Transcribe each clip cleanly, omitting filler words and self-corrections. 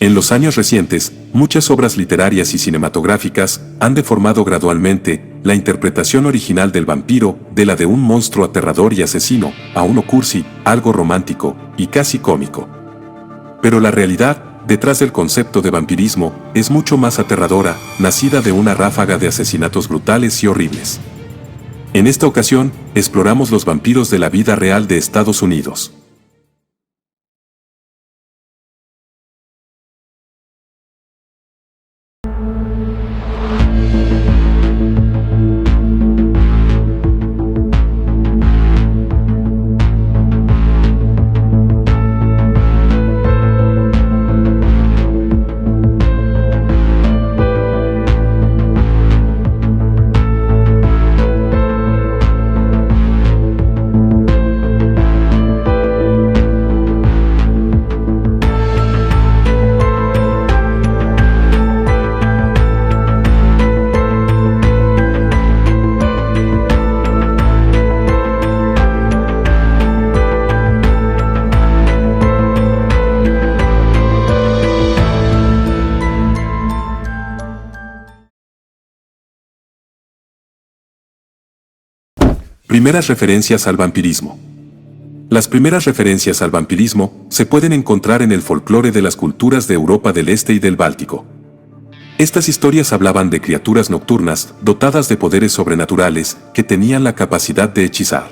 En los años recientes, muchas obras literarias y cinematográficas han deformado gradualmente la interpretación original del vampiro de la de un monstruo aterrador y asesino a uno cursi, algo romántico y casi cómico. Pero la realidad, detrás del concepto de vampirismo, es mucho más aterradora, nacida de una ráfaga de asesinatos brutales y horribles. En esta ocasión, exploramos los vampiros de la vida real de Estados Unidos. Primeras referencias al vampirismo. Las primeras referencias al vampirismo se pueden encontrar en el folclore de las culturas de Europa del Este y del Báltico. Estas historias hablaban de criaturas nocturnas dotadas de poderes sobrenaturales que tenían la capacidad de hechizar.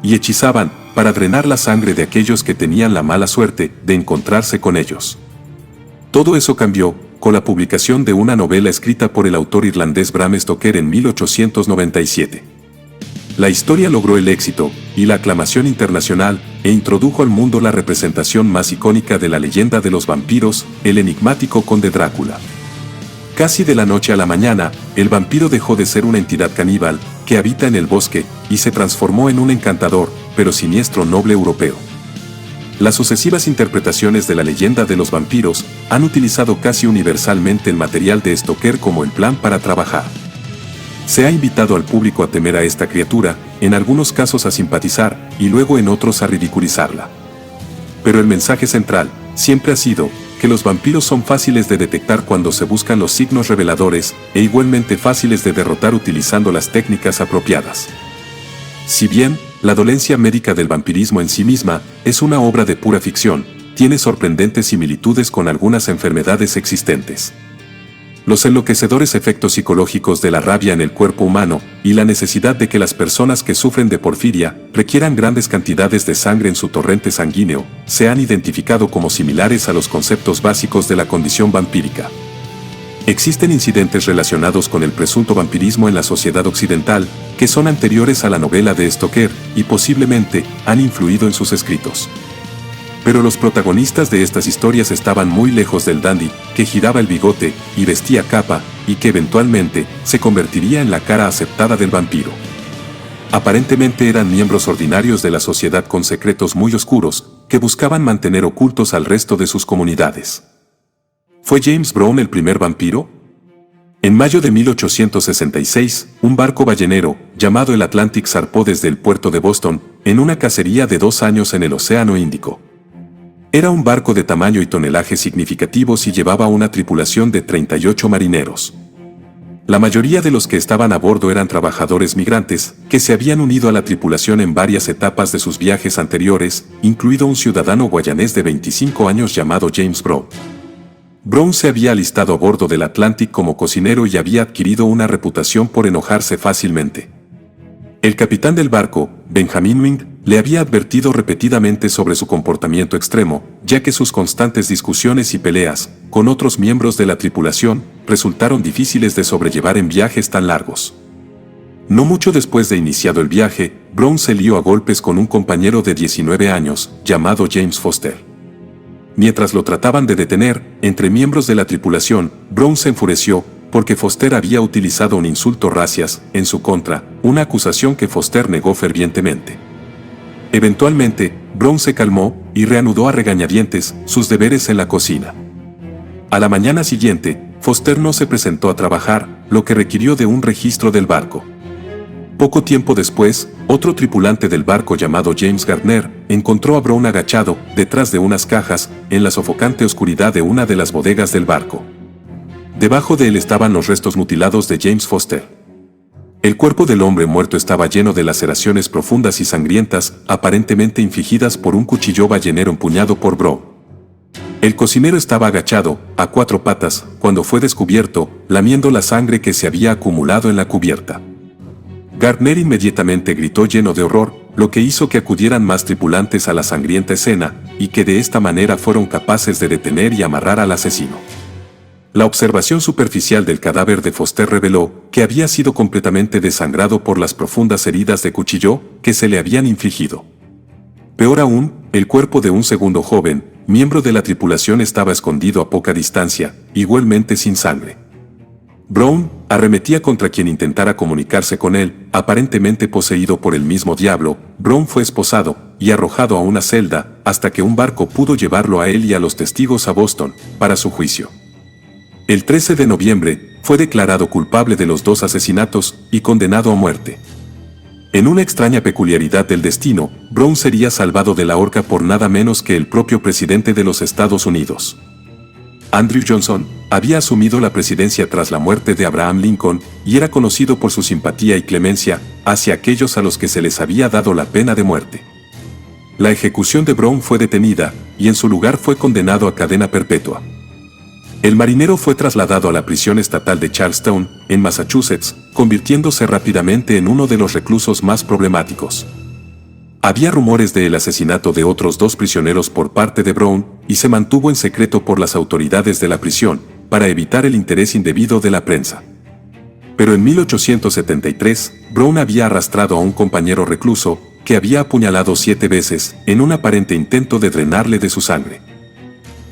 Y hechizaban para drenar la sangre de aquellos que tenían la mala suerte de encontrarse con ellos. Todo eso cambió con la publicación de una novela escrita por el autor irlandés Bram Stoker en 1897. La historia logró el éxito y la aclamación internacional e introdujo al mundo la representación más icónica de la leyenda de los vampiros, el enigmático conde Drácula. Casi de la noche a la mañana, el vampiro dejó de ser una entidad caníbal que habita en el bosque y se transformó en un encantador, pero siniestro noble europeo. Las sucesivas interpretaciones de la leyenda de los vampiros han utilizado casi universalmente el material de Stoker como el plan para trabajar. Se ha invitado al público a temer a esta criatura, en algunos casos a simpatizar y luego en otros a ridiculizarla. Pero el mensaje central siempre ha sido que los vampiros son fáciles de detectar cuando se buscan los signos reveladores e igualmente fáciles de derrotar utilizando las técnicas apropiadas. Si bien la dolencia médica del vampirismo en sí misma es una obra de pura ficción, tiene sorprendentes similitudes con algunas enfermedades existentes. Los enloquecedores efectos psicológicos de la rabia en el cuerpo humano y la necesidad de que las personas que sufren de porfiria requieran grandes cantidades de sangre en su torrente sanguíneo se han identificado como similares a los conceptos básicos de la condición vampírica. Existen incidentes relacionados con el presunto vampirismo en la sociedad occidental que son anteriores a la novela de Stoker y posiblemente han influido en sus escritos. Pero los protagonistas de estas historias estaban muy lejos del dandy, que giraba el bigote y vestía capa, y que eventualmente se convertiría en la cara aceptada del vampiro. Aparentemente eran miembros ordinarios de la sociedad con secretos muy oscuros, que buscaban mantener ocultos al resto de sus comunidades. ¿Fue James Brown el primer vampiro? En mayo de 1866, un barco ballenero, llamado el Atlantic, zarpó desde el puerto de Boston, en una cacería de 2 años en el Océano Índico. Era un barco de tamaño y tonelaje significativos y llevaba una tripulación de 38 marineros. La mayoría de los que estaban a bordo eran trabajadores migrantes, que se habían unido a la tripulación en varias etapas de sus viajes anteriores, incluido un ciudadano guayanés de 25 años llamado James Brown. Brown se había alistado a bordo del Atlantic como cocinero y había adquirido una reputación por enojarse fácilmente. El capitán del barco, Benjamin Wing, le había advertido repetidamente sobre su comportamiento extremo, ya que sus constantes discusiones y peleas con otros miembros de la tripulación resultaron difíciles de sobrellevar en viajes tan largos. No mucho después de iniciado el viaje, Brown se lió a golpes con un compañero de 19 años, llamado James Foster. Mientras lo trataban de detener, entre miembros de la tripulación, Brown se enfureció porque Foster había utilizado un insulto racias en su contra, una acusación que Foster negó fervientemente. Eventualmente, Brown se calmó y reanudó a regañadientes sus deberes en la cocina. A la mañana siguiente, Foster no se presentó a trabajar, lo que requirió de un registro del barco. Poco tiempo después, Otro tripulante del barco llamado James Gardner encontró a Brown agachado, detrás de unas cajas, en la sofocante oscuridad de una de las bodegas del barco. Debajo de él estaban los restos mutilados de James Foster. El cuerpo del hombre muerto estaba lleno de laceraciones profundas y sangrientas, aparentemente infligidas por un cuchillo ballenero empuñado por Brown. El cocinero estaba agachado, a cuatro patas, cuando fue descubierto, lamiendo la sangre que se había acumulado en la cubierta. Gardner inmediatamente gritó lleno de horror, lo que hizo que acudieran más tripulantes a la sangrienta escena, y que de esta manera fueron capaces de detener y amarrar al asesino. La observación superficial del cadáver de Foster reveló que había sido completamente desangrado por las profundas heridas de cuchillo que se le habían infligido. Peor aún, el cuerpo de un segundo joven, miembro de la tripulación, estaba escondido a poca distancia, igualmente sin sangre. Brown arremetía contra quien intentara comunicarse con él, aparentemente poseído por el mismo diablo. Brown fue esposado y arrojado a una celda hasta que un barco pudo llevarlo a él y a los testigos a Boston para su juicio. El 13 de noviembre fue declarado culpable de los dos asesinatos y condenado a muerte. En una extraña peculiaridad del destino, Brown sería salvado de la horca por nada menos que el propio presidente de los Estados Unidos. Andrew Johnson había asumido la presidencia tras la muerte de Abraham Lincoln y era conocido por su simpatía y clemencia hacia aquellos a los que se les había dado la pena de muerte. La ejecución de Brown fue detenida y en su lugar fue condenado a cadena perpetua. El marinero fue trasladado a la prisión estatal de Charlestown, en Massachusetts, convirtiéndose rápidamente en uno de los reclusos más problemáticos. Había rumores del asesinato de otros dos prisioneros por parte de Brown, y se mantuvo en secreto por las autoridades de la prisión, para evitar el interés indebido de la prensa. Pero en 1873, Brown había arrastrado a un compañero recluso, que había apuñalado 7 veces, en un aparente intento de drenarle de su sangre.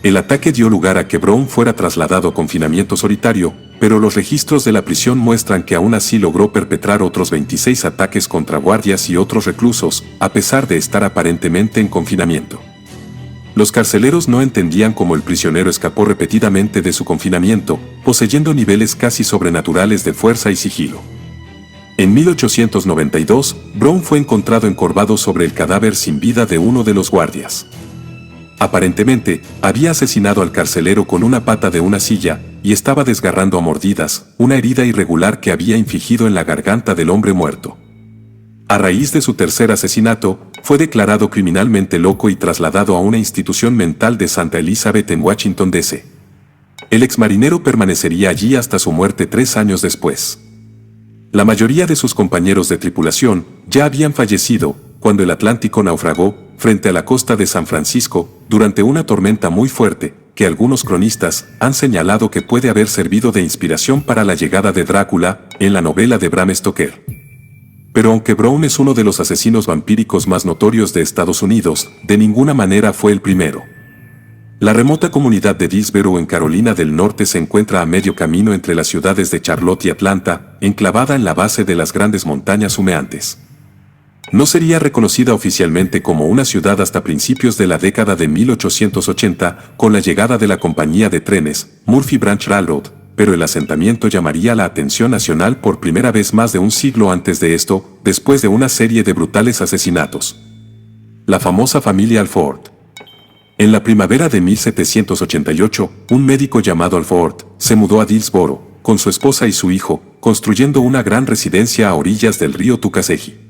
El ataque dio lugar a que Brown fuera trasladado a confinamiento solitario, pero los registros de la prisión muestran que aún así logró perpetrar otros 26 ataques contra guardias y otros reclusos, a pesar de estar aparentemente en confinamiento. Los carceleros no entendían cómo el prisionero escapó repetidamente de su confinamiento, poseyendo niveles casi sobrenaturales de fuerza y sigilo. En 1892, Brown fue encontrado encorvado sobre el cadáver sin vida de uno de los guardias. Aparentemente, había asesinado al carcelero con una pata de una silla, y estaba desgarrando a mordidas una herida irregular que había infligido en la garganta del hombre muerto. A raíz de su tercer asesinato, fue declarado criminalmente loco y trasladado a una institución mental de Santa Elizabeth en Washington, D.C. El exmarinero permanecería allí hasta su muerte 3 años después. La mayoría de sus compañeros de tripulación ya habían fallecido cuando el Atlántico naufragó frente a la costa de San Francisco durante una tormenta muy fuerte, que algunos cronistas han señalado que puede haber servido de inspiración para la llegada de Drácula en la novela de Bram Stoker. Pero aunque Brown es uno de los asesinos vampíricos más notorios de Estados Unidos, de ninguna manera fue el primero. La remota comunidad de Dillsboro en Carolina del Norte se encuentra a medio camino entre las ciudades de Charlotte y Atlanta, enclavada en la base de las grandes montañas humeantes. No sería reconocida oficialmente como una ciudad hasta principios de la década de 1880, con la llegada de la compañía de trenes, Murphy Branch Railroad, pero el asentamiento llamaría la atención nacional por primera vez más de un siglo antes de esto, después de una serie de brutales asesinatos. La famosa familia Alford. En la primavera de 1788, un médico llamado Alford se mudó a Dillsboro, con su esposa y su hijo, construyendo una gran residencia a orillas del río Tuckasegee.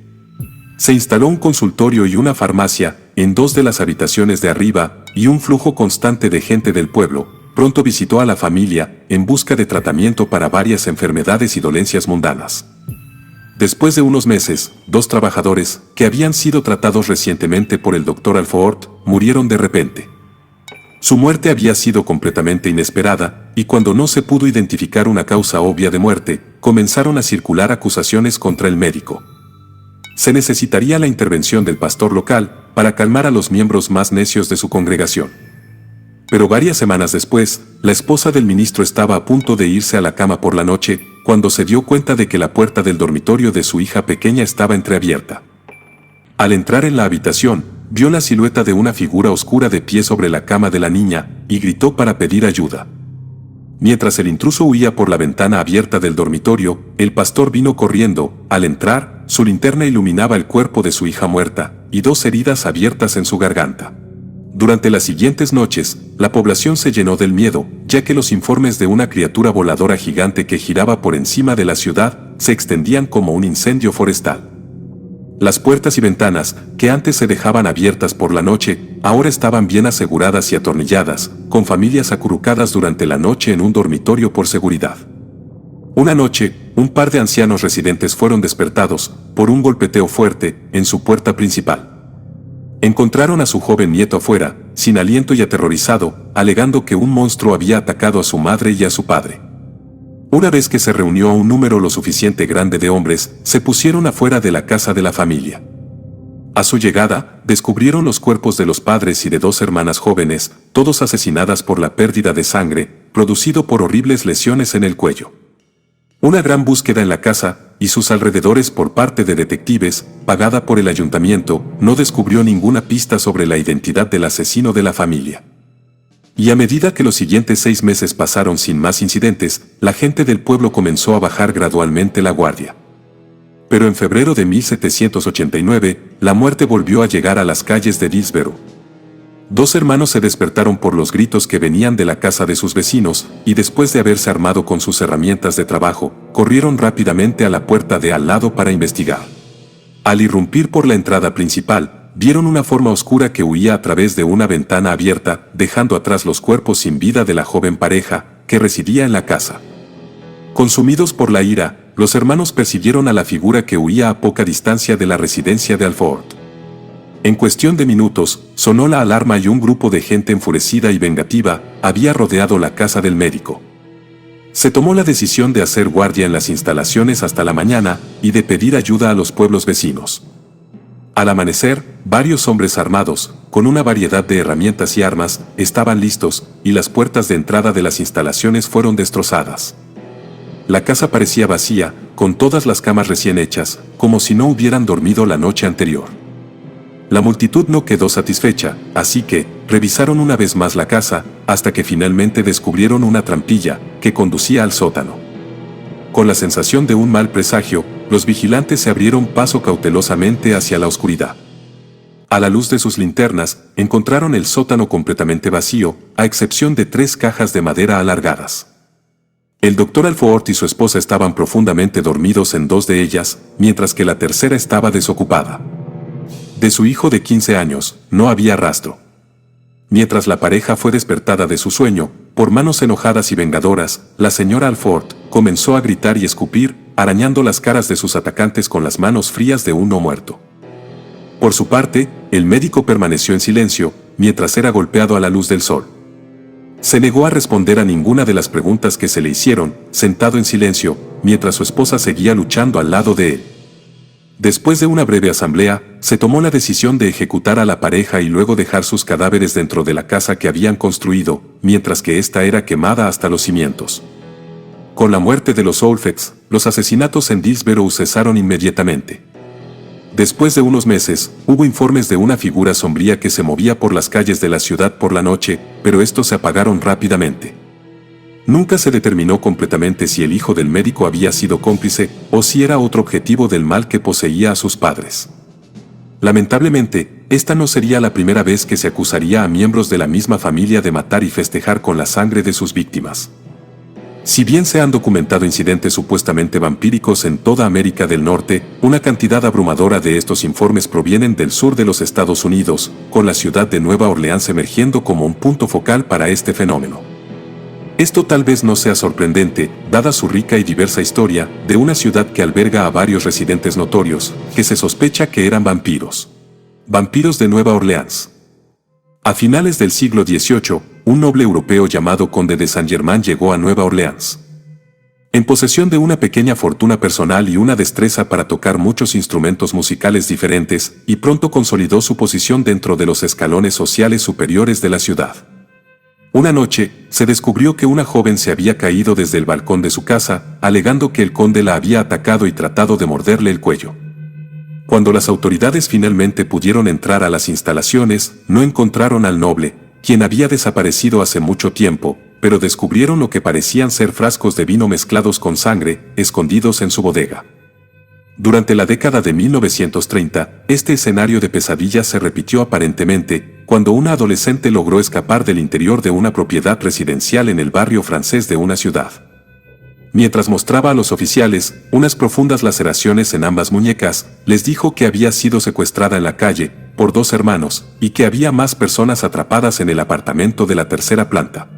Se instaló un consultorio y una farmacia en 2 de las habitaciones de arriba, y un flujo constante de gente del pueblo pronto visitó a la familia en busca de tratamiento para varias enfermedades y dolencias mundanas. Después de unos meses, 2 trabajadores, que habían sido tratados recientemente por el Dr. Alford, murieron de repente. Su muerte había sido completamente inesperada, y cuando no se pudo identificar una causa obvia de muerte, comenzaron a circular acusaciones contra el médico. Se necesitaría la intervención del pastor local para calmar a los miembros más necios de su congregación. Pero varias semanas después, la esposa del ministro estaba a punto de irse a la cama por la noche, cuando se dio cuenta de que la puerta del dormitorio de su hija pequeña estaba entreabierta. Al entrar en la habitación, vio la silueta de una figura oscura de pie sobre la cama de la niña, y gritó para pedir ayuda. Mientras el intruso huía por la ventana abierta del dormitorio, el pastor vino corriendo. Al entrar, su linterna iluminaba el cuerpo de su hija muerta, y 2 heridas abiertas en su garganta. Durante las siguientes noches, la población se llenó del miedo, ya que los informes de una criatura voladora gigante que giraba por encima de la ciudad se extendían como un incendio forestal. Las puertas y ventanas, que antes se dejaban abiertas por la noche, ahora estaban bien aseguradas y atornilladas, con familias acurrucadas durante la noche en un dormitorio por seguridad. Una noche, un par de ancianos residentes fueron despertados por un golpeteo fuerte en su puerta principal. Encontraron a su joven nieto afuera, sin aliento y aterrorizado, alegando que un monstruo había atacado a su madre y a su padre. Una vez que se reunió un número lo suficiente grande de hombres, se pusieron afuera de la casa de la familia. A su llegada, descubrieron los cuerpos de los padres y de 2 hermanas jóvenes, todos asesinadas por la pérdida de sangre, producido por horribles lesiones en el cuello. Una gran búsqueda en la casa y sus alrededores por parte de detectives, pagada por el ayuntamiento, no descubrió ninguna pista sobre la identidad del asesino de la familia. Y a medida que los siguientes 6 meses pasaron sin más incidentes, la gente del pueblo comenzó a bajar gradualmente la guardia. Pero en febrero de 1789, la muerte volvió a llegar a las calles de Dillsborough. 2 hermanos se despertaron por los gritos que venían de la casa de sus vecinos, y después de haberse armado con sus herramientas de trabajo, corrieron rápidamente a la puerta de al lado para investigar. Al irrumpir por la entrada principal, vieron una forma oscura que huía a través de una ventana abierta, dejando atrás los cuerpos sin vida de la joven pareja, que residía en la casa. Consumidos por la ira, los hermanos persiguieron a la figura que huía a poca distancia de la residencia de Alford. En cuestión de minutos, sonó la alarma y un grupo de gente enfurecida y vengativa había rodeado la casa del médico. Se tomó la decisión de hacer guardia en las instalaciones hasta la mañana y de pedir ayuda a los pueblos vecinos. Al amanecer, varios hombres armados, con una variedad de herramientas y armas, estaban listos, y las puertas de entrada de las instalaciones fueron destrozadas. La casa parecía vacía, con todas las camas recién hechas, como si no hubieran dormido la noche anterior. La multitud no quedó satisfecha, así que revisaron una vez más la casa, hasta que finalmente descubrieron una trampilla que conducía al sótano. Con la sensación de un mal presagio, los vigilantes se abrieron paso cautelosamente hacia la oscuridad. A la luz de sus linternas, encontraron el sótano completamente vacío, a excepción de 3 cajas de madera alargadas. El doctor Alford y su esposa estaban profundamente dormidos en 2 de ellas, mientras que la tercera estaba desocupada. De su hijo de 15 años, no había rastro. Mientras la pareja fue despertada de su sueño, por manos enojadas y vengadoras, la señora Alford comenzó a gritar y escupir, arañando las caras de sus atacantes con las manos frías de un no muerto. Por su parte, el médico permaneció en silencio, mientras era golpeado a la luz del sol. Se negó a responder a ninguna de las preguntas que se le hicieron, sentado en silencio, mientras su esposa seguía luchando al lado de él. Después de una breve asamblea, se tomó la decisión de ejecutar a la pareja y luego dejar sus cadáveres dentro de la casa que habían construido, mientras que ésta era quemada hasta los cimientos. Con la muerte de los Oldfecks, los asesinatos en Dillsborough cesaron inmediatamente. Después de unos meses, hubo informes de una figura sombría que se movía por las calles de la ciudad por la noche, pero estos se apagaron rápidamente. Nunca se determinó completamente si el hijo del médico había sido cómplice o si era otro objetivo del mal que poseía a sus padres. Lamentablemente, esta no sería la primera vez que se acusaría a miembros de la misma familia de matar y festejar con la sangre de sus víctimas. Si bien se han documentado incidentes supuestamente vampíricos en toda América del Norte, una cantidad abrumadora de estos informes provienen del sur de los Estados Unidos, con la ciudad de Nueva Orleans emergiendo como un punto focal para este fenómeno. Esto tal vez no sea sorprendente, dada su rica y diversa historia, de una ciudad que alberga a varios residentes notorios, que se sospecha que eran vampiros. Vampiros de Nueva Orleans. A finales del siglo XVIII, un noble europeo llamado Conde de Saint-Germain llegó a Nueva Orleans. En posesión de una pequeña fortuna personal y una destreza para tocar muchos instrumentos musicales diferentes, y pronto consolidó su posición dentro de los escalones sociales superiores de la ciudad. Una noche, se descubrió que una joven se había caído desde el balcón de su casa, alegando que el conde la había atacado y tratado de morderle el cuello. Cuando las autoridades finalmente pudieron entrar a las instalaciones, no encontraron al noble, quien había desaparecido hace mucho tiempo, pero descubrieron lo que parecían ser frascos de vino mezclados con sangre, escondidos en su bodega. Durante la década de 1930, este escenario de pesadillas se repitió aparentemente cuando una adolescente logró escapar del interior de una propiedad residencial en el barrio francés de una ciudad. Mientras mostraba a los oficiales unas profundas laceraciones en ambas muñecas, les dijo que había sido secuestrada en la calle por 2 hermanos y que había más personas atrapadas en el apartamento de la tercera planta.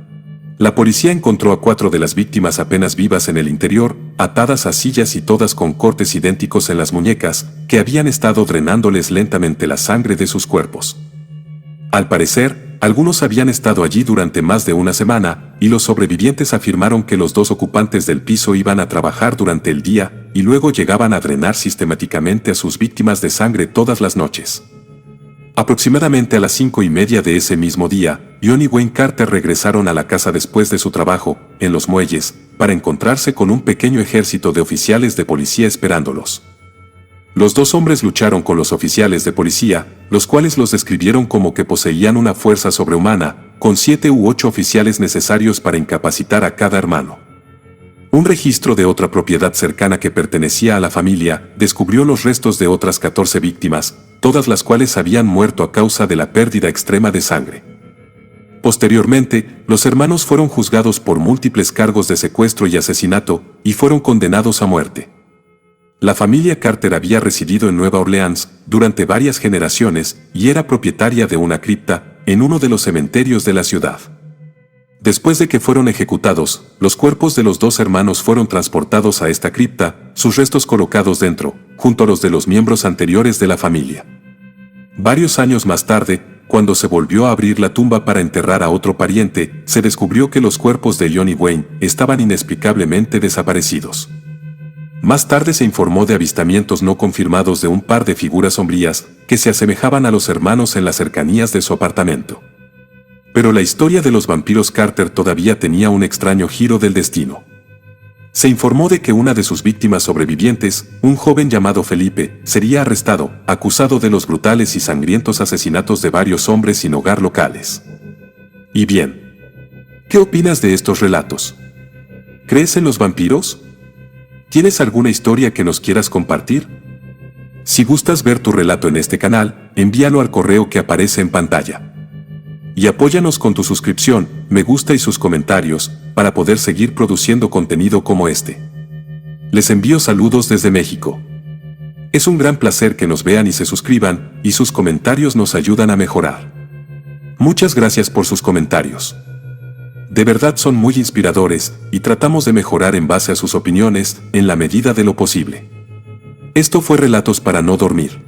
La policía encontró a 4 de las víctimas apenas vivas en el interior, atadas a sillas y todas con cortes idénticos en las muñecas, que habían estado drenándoles lentamente la sangre de sus cuerpos. Al parecer, algunos habían estado allí durante más de una semana, y los sobrevivientes afirmaron que los 2 ocupantes del piso iban a trabajar durante el día y luego llegaban a drenar sistemáticamente a sus víctimas de sangre todas las noches. Aproximadamente a las 5:30 de ese mismo día, John y Wayne Carter regresaron a la casa después de su trabajo, en los muelles, para encontrarse con un pequeño ejército de oficiales de policía esperándolos. Los 2 hombres lucharon con los oficiales de policía, los cuales los describieron como que poseían una fuerza sobrehumana, con 7 u 8 oficiales necesarios para incapacitar a cada hermano. Un registro de otra propiedad cercana que pertenecía a la familia descubrió los restos de otras 14 víctimas, todas las cuales habían muerto a causa de la pérdida extrema de sangre. Posteriormente, los hermanos fueron juzgados por múltiples cargos de secuestro y asesinato, y fueron condenados a muerte. La familia Carter había residido en Nueva Orleans durante varias generaciones y era propietaria de una cripta en uno de los cementerios de la ciudad. Después de que fueron ejecutados, los cuerpos de los 2 hermanos fueron transportados a esta cripta, sus restos colocados dentro, junto a los de los miembros anteriores de la familia. Varios años más tarde, cuando se volvió a abrir la tumba para enterrar a otro pariente, se descubrió que los cuerpos de John y Wayne estaban inexplicablemente desaparecidos. Más tarde se informó de avistamientos no confirmados de un par de figuras sombrías que se asemejaban a los hermanos en las cercanías de su apartamento. Pero la historia de los vampiros Carter todavía tenía un extraño giro del destino. Se informó de que una de sus víctimas sobrevivientes, un joven llamado Felipe, sería arrestado, acusado de los brutales y sangrientos asesinatos de varios hombres sin hogar locales. Y bien, ¿qué opinas de estos relatos? ¿Crees en los vampiros? ¿Tienes alguna historia que nos quieras compartir? Si gustas ver tu relato en este canal, envíalo al correo que aparece en pantalla. Y apóyanos con tu suscripción, me gusta y sus comentarios, para poder seguir produciendo contenido como este. Les envío saludos desde México. Es un gran placer que nos vean y se suscriban, y sus comentarios nos ayudan a mejorar. Muchas gracias por sus comentarios. De verdad son muy inspiradores, y tratamos de mejorar en base a sus opiniones, en la medida de lo posible. Esto fue Relatos para no dormir.